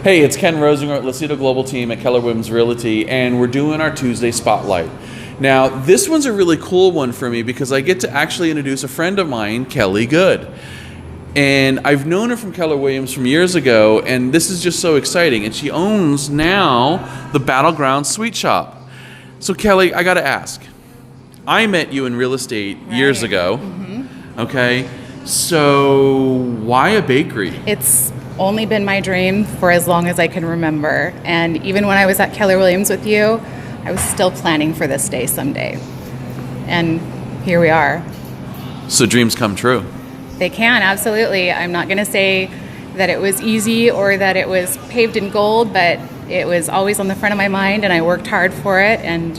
Hey, it's Ken Rosinger, Lucido Global Team at Keller Williams Realty, and we're doing our Tuesday Spotlight. Now, this one's a really cool one for me because I get to actually introduce a friend of mine, Kelly Good. And I've known her from Keller Williams from years ago, and this is just so exciting. And she owns now the Battleground Sweet Shop. So Kelly, I gotta ask, I met you in real estate years ago, okay? So why a bakery? It's only been my dream for as long as I can remember. And even when I was at Keller Williams with you, I was still planning for this day someday. And here we are. So dreams come true. They can, absolutely. I'm not going to say that it was easy or that it was paved in gold, but it was always on the front of my mind, and I worked hard for it, and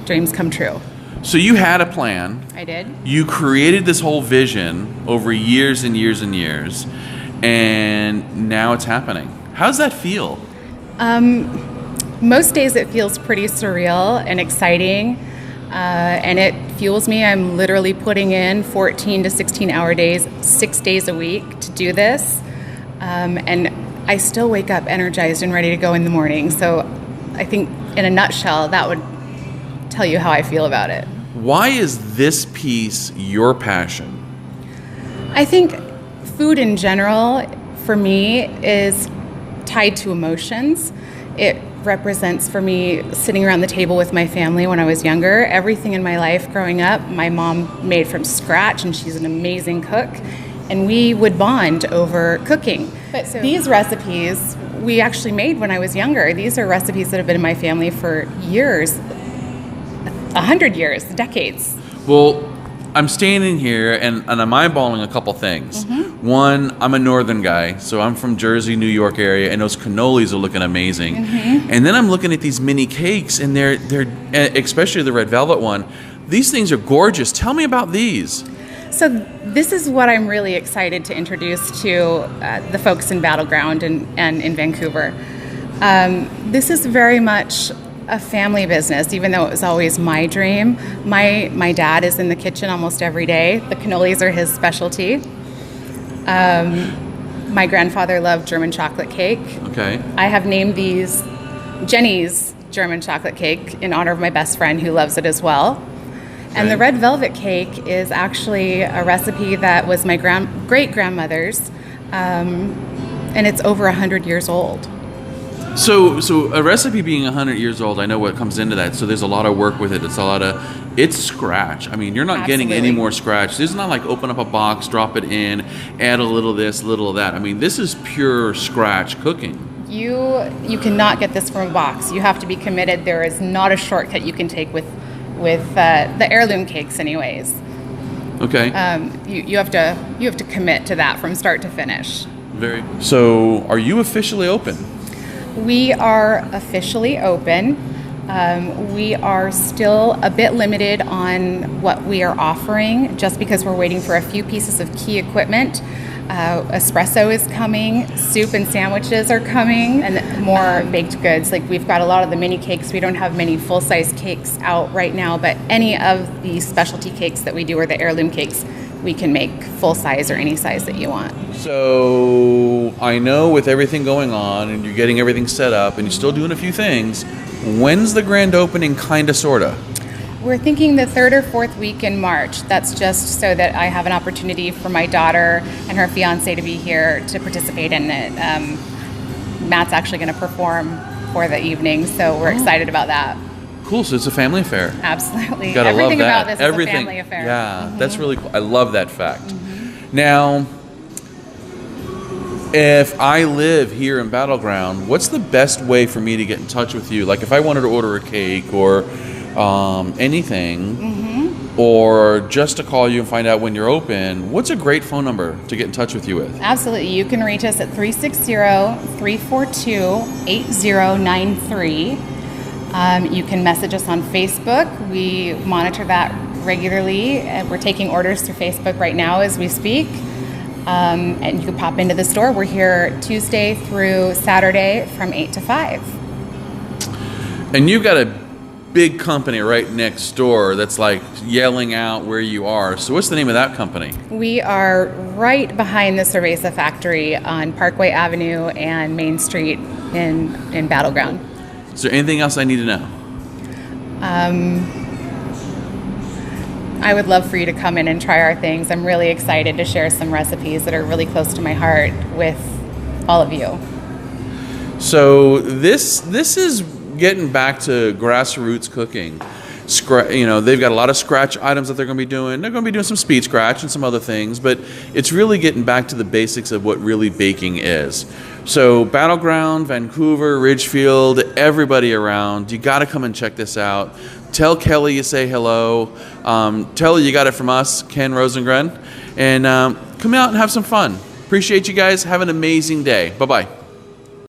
dreams come true. So you had a plan. I did. You created this whole vision over years and years and years, and now it's happening. How does that feel? Most days it feels pretty surreal and exciting, and it fuels me. I'm literally putting in 14 to 16-hour days, 6 days a week to do this, and I still wake up energized and ready to go in the morning. So I think in a nutshell, that would tell you how I feel about it. Why is this piece your passion? I think food in general, for me, is tied to emotions. It represents for me sitting around the table with my family when I was younger. Everything in my life growing up, my mom made from scratch, and she's an amazing cook, and we would bond over cooking. But these recipes we actually made when I was younger. These are recipes that have been in my family for years, 100 years, decades. Well, I'm standing here and I'm eyeballing a couple things. One, I'm a northern guy, so I'm from Jersey, New York area, and those cannolis are looking amazing. And then I'm looking at these mini cakes, and they're especially the red velvet one. These things are gorgeous. Tell me about these. So this is what I'm really excited to introduce to the folks in Battleground and in Vancouver. This is very much a family business, even though it was always my dream. My dad is in the kitchen almost every day. The cannolis are his specialty. My grandfather loved German chocolate cake. Okay. I have named these Jenny's German chocolate cake in honor of my best friend who loves it as well. And the red velvet cake is actually a recipe that was my great-grandmother's, and it's over 100 years old. So a recipe being 100 years old, I know what comes into that. So there's a lot of work with it. It's scratch. I mean, you're not getting any more scratch. This is not like open up a box, drop it in, add a little of this, a little of that. I mean, this is pure scratch cooking. You cannot get this from a box. You have to be committed. There is not a shortcut you can take with the heirloom cakes, anyways. Okay. You have to commit to that from start to finish. So, are you officially open? We are officially open. We are still a bit limited on what we are offering, just because we're waiting for a few pieces of key equipment. Espresso is coming, soup and sandwiches are coming, and more baked goods. Like, we've got a lot of the mini cakes. We don't have many full-size cakes out right now, but any of the specialty cakes that we do, or the heirloom cakes, we can make full size or any size that you want. So I know with everything going on and you're getting everything set up and you're still doing a few things, when's the grand opening, kinda, sorta? We're thinking the 3rd or 4th week in March. That's just so that I have an opportunity for my daughter and her fiance to be here to participate in it. Matt's actually going to perform for the evening, so we're excited about that. Cool, so it's a family affair. Absolutely. Gotta Everything love that. about this is a family affair. Yeah, that's really cool. I love that fact. Now, if I live here in Battleground, what's the best way for me to get in touch with you? Like if I wanted to order a cake or anything, or just to call you and find out when you're open, what's a great phone number to get in touch with you with? Absolutely. You can reach us at 360-342-8093. You can message us on Facebook. We monitor that regularly. We're taking orders through Facebook right now as we speak. And you can pop into the store. We're here Tuesday through Saturday from 8 to 5. And you've got a big company right next door that's like yelling out where you are. So what's the name of that company? We are right behind the Cerveza factory on Parkway Avenue and Main Street in Battleground. Is there anything else I need to know? I would love for you to come in and try our things. I'm really excited to share some recipes that are really close to my heart with all of you. So this is getting back to grassroots cooking. They've got a lot of scratch items that they're going to be doing. They're going to be doing some speed scratch and some other things, but it's really getting back to the basics of what really baking is. So Battleground, Vancouver, Ridgefield, everybody around, you got to come and check this out. Tell Kelly you say hello. Tell her you got it from us, Ken Rosengren, and come out and have some fun. Appreciate you guys. Have an amazing day. Bye-bye.